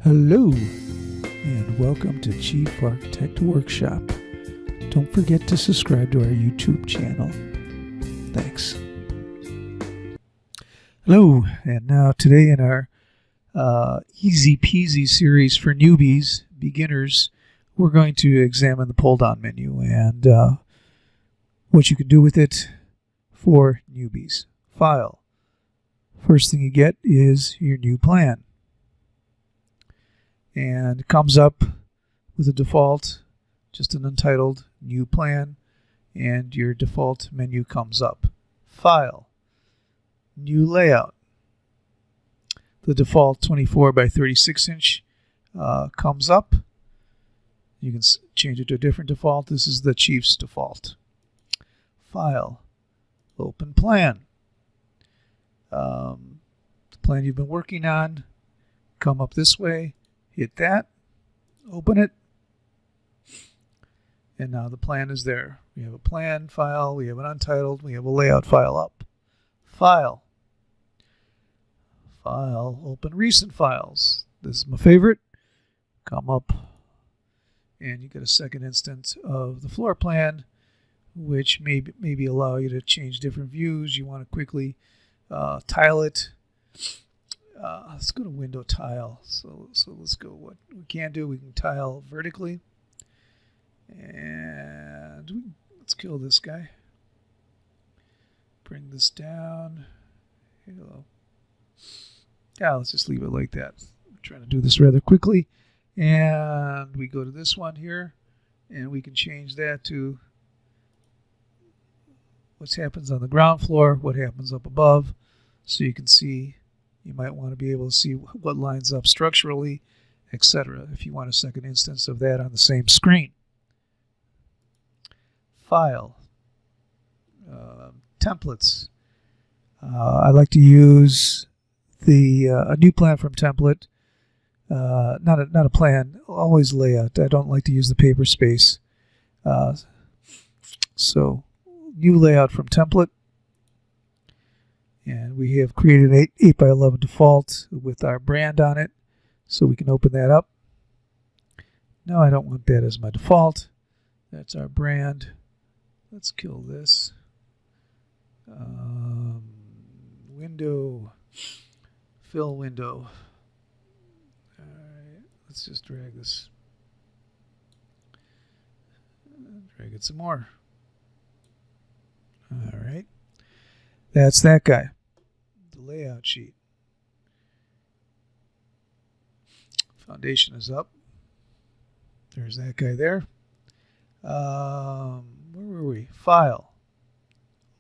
Hello, and welcome to Chief Architect Workshop. Don't forget to subscribe to our YouTube channel. Thanks. Hello, and now today in our Easy Peasy series for newbies, beginners, we're going to examine the pull-down menu and what you can do with it for newbies. File. First thing you get is your new plan. And it comes up with a default, just an untitled new plan, and your default menu comes up. File, new layout. The default 24 by 36 inch comes up. You can change it to a different default. This is the Chief's default. File, open plan. The plan you've been working on, come up this way. Hit that, open it, and now the plan is there. We have a plan file, we have an untitled, we have a layout file up. File, open recent files. This is my favorite. Come up, and you get a second instance of the floor plan, which maybe allow you to change different views. You want to quickly tile it. Let's go to window tile. So let's go. What we can do, we can tile vertically, and let's kill this guy. Bring this down. Hello. Yeah, let's just leave it like that. I'm trying to do this rather quickly, and we go to this one here, and we can change that to what happens on the ground floor, what happens up above, so you can see. You might want to be able to see what lines up structurally, etc. if you want a second instance of that on the same screen. File. Templates. I like to use a new plan from template. Not a plan, always layout. I don't like to use the paper space. So new layout from template. And we have created an 8 by 11 default with our brand on it, so we can open that up. No, I don't want that as my default. That's our brand. Let's kill this. Window, fill window. All right, let's just drag this. Drag it some more. All right, that's that guy. Layout sheet. Foundation is up. There's that guy there. Where were we? File.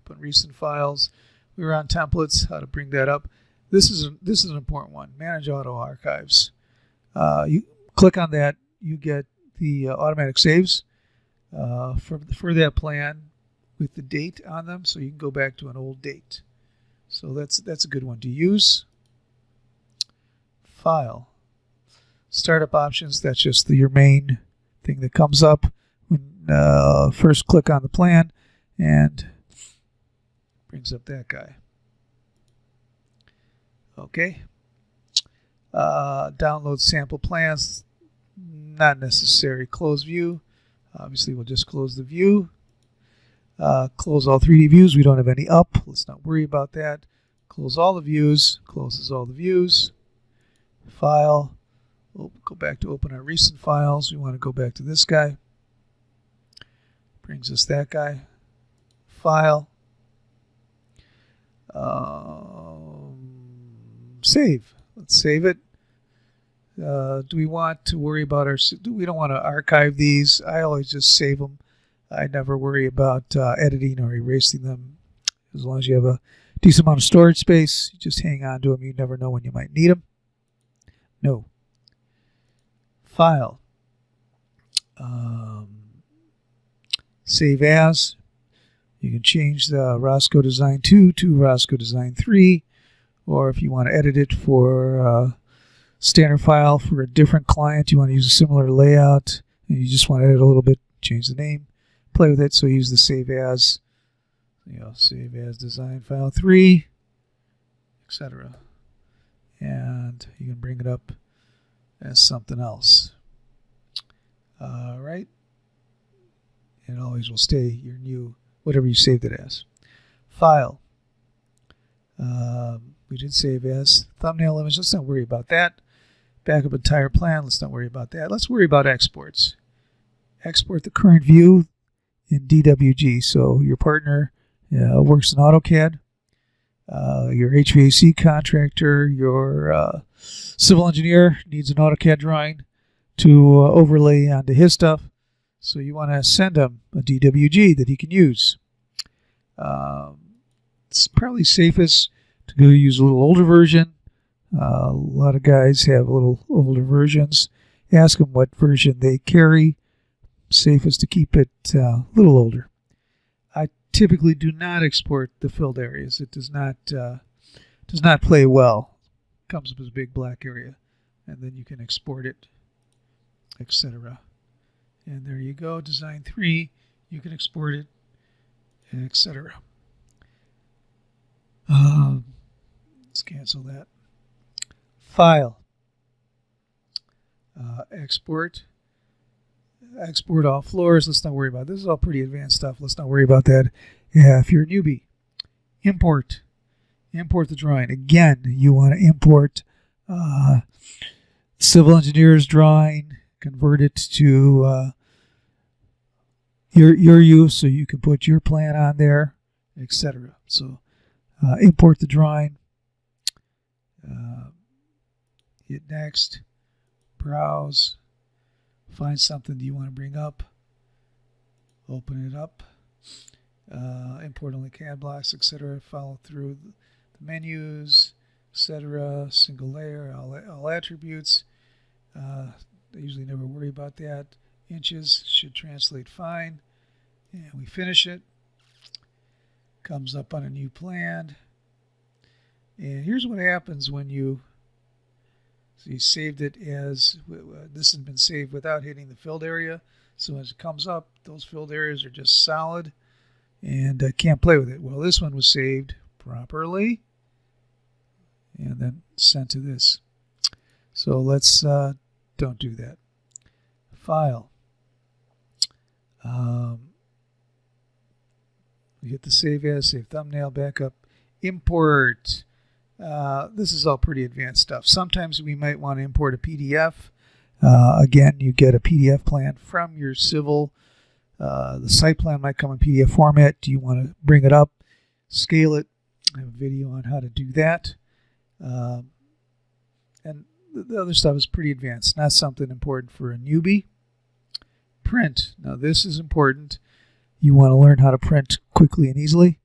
Open recent files. We were on templates. How to bring that up. This is an important one. Manage auto archives. You click on that. You get the automatic saves for that plan with the date on them, so you can go back to an old date. So that's a good one to use. File. Startup options, that's just your main thing that comes up when first click on the plan and brings up that guy. Okay. Download sample plans, not necessary. Close view. Obviously we'll just close the view. Close all 3D views. We don't have any up. Let's not worry about that. Close all the views. Closes all the views. File. We'll go back to open our recent files. We want to go back to this guy. Brings us that guy. File. Save. Let's save it. Do we want to worry about we don't want to archive these. I always just save them. I never worry about editing or erasing them. As long as you have a decent amount of storage space, you just hang on to them. You never know when you might need them. No. File. Save as. You can change the Roscoe Design 2 to Roscoe Design 3. Or if you want to edit it for standard file for a different client, you want to use a similar layout, and you just want to edit a little bit, change the name. Play with it, so use the save as, save as design file 3, etc. And you can bring it up as something else. All right. It always will stay your new, whatever you saved it as. File. We did save as thumbnail image. Let's not worry about that. Backup entire plan. Let's not worry about that. Let's worry about exports. Export the current view in DWG. So your partner works in AutoCAD. Your HVAC contractor, your civil engineer needs an AutoCAD drawing to overlay onto his stuff. So you want to send him a DWG that he can use. It's probably safest to go use a little older version. A lot of guys have a little older versions. Ask them what version they carry. Safest to keep it a little older. I typically do not export the filled areas. It does not play well. It comes up as a big black area, and then you can export it, etc. And there you go, design 3. You can export it, etc. Let's cancel that. File. Export. Export all floors. Let's not worry about it. This is all pretty advanced stuff. Let's not worry about that. Yeah, if you're a newbie. Import. Import the drawing. Again, you want to import civil engineer's drawing, convert it to your use so you can put your plan on there, etc. So import the drawing. Hit next. Browse. Find something that you want to bring up. Open it up. Import only CAD blocks, etc. Follow through the menus, etc. Single layer, all attributes. I usually never worry about that. Inches should translate fine. And we finish it. Comes up on a new plan. And here's what happens when you saved it as, this has been saved without hitting the filled area. So as it comes up, those filled areas are just solid and can't play with it. Well, this one was saved properly and then sent to this. So let's don't do that. File. We hit the save as, save thumbnail, backup, import. This is all pretty advanced stuff. Sometimes we might want to import a PDF. Again, you get a PDF plan from your civil. The site plan might come in PDF format. Do you want to bring it up, scale it? I have a video on how to do that. And the other stuff is pretty advanced, not something important for a newbie. Print. Now this is important. You want to learn how to print quickly and easily.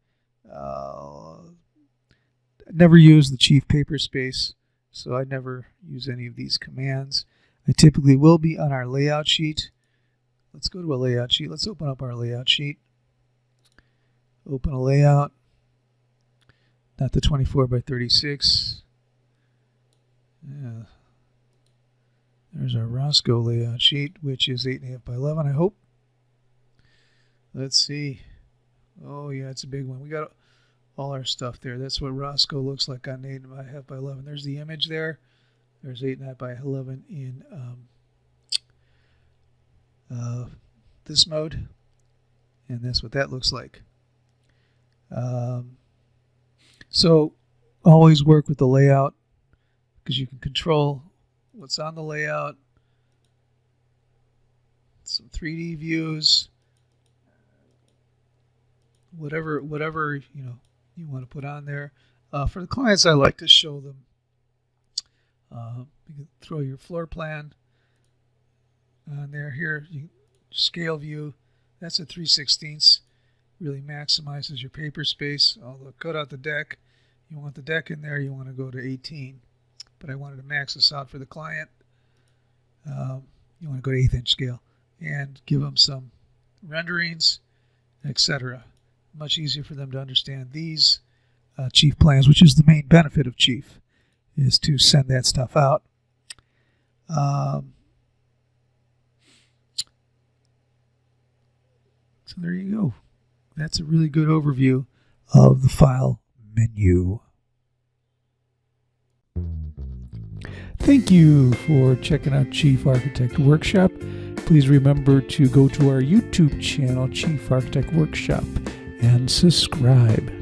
Never use the chief paper space, so I never use any of these commands. I typically will be on our layout sheet. Let's go to a layout sheet. Let's open up our layout sheet. Open a layout, not the 24 by 36. Yeah. There's our Roscoe layout sheet, which is 8.5 by 11, I hope. Let's see. Oh yeah, it's a big one. We got all our stuff there. That's what Roscoe looks like on 8.5 by 11. There's the image there. There's 8.5 by 11 in this mode, and that's what that looks like. So always work with the layout because you can control what's on the layout. Some 3D views, whatever you want to put on there. For the clients, I like to show them. You can throw your floor plan on there. Here, scale view. That's a 3/16. Really maximizes your paper space. Although cut out the deck. You want the deck in there, you want to go to 18. But I wanted to max this out for the client. You want to go to 1/8 inch scale and give them some renderings, etc. Much easier for them to understand these Chief plans, which is the main benefit of Chief, is to send that stuff out. So there you go. That's a really good overview of the file menu. Thank you for checking out Chief Architect Workshop. Please remember to go to our YouTube channel, Chief Architect Workshop, and subscribe.